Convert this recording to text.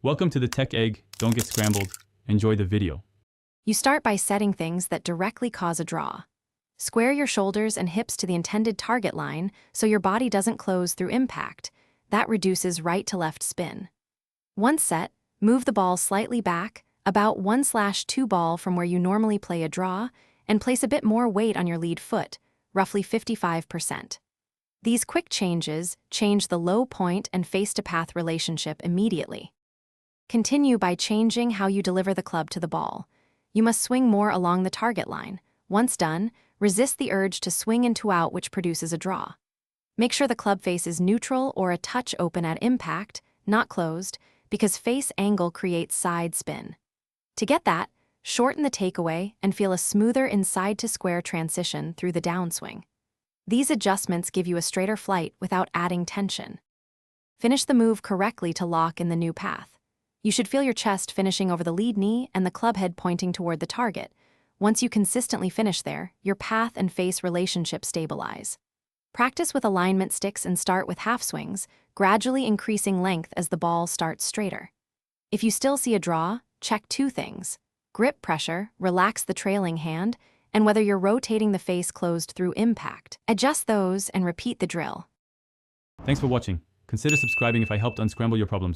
Welcome to the Tech Egg. Don't get scrambled. Enjoy the video. You start by setting things that directly cause a draw. Square your shoulders and hips to the intended target line so your body doesn't close through impact. That reduces right to left spin. Once set, move the ball slightly back, about 1/2 ball from where you normally play a draw, and place a bit more weight on your lead foot, roughly 55%. These quick changes change the low point and face-to-path relationship immediately. Continue by changing how you deliver the club to the ball. You must swing more along the target line. Once done, resist the urge to swing into out, which produces a draw. Make sure the club face is neutral or a touch open at impact, not closed, because face angle creates side spin. To get that, shorten the takeaway and feel a smoother inside-to-square transition through the downswing. These adjustments give you a straighter flight without adding tension. Finish the move correctly to lock in the new path. You should feel your chest finishing over the lead knee and the club head pointing toward the target. Once you consistently finish there, your path and face relationship stabilize. Practice with alignment sticks and start with half swings, gradually increasing length as the ball starts straighter. If you still see a draw, check 2 things: grip pressure, relax the trailing hand, and whether you're rotating the face closed through impact. Adjust those and repeat the drill. Thanks for watching. Consider subscribing if I helped unscramble your problems.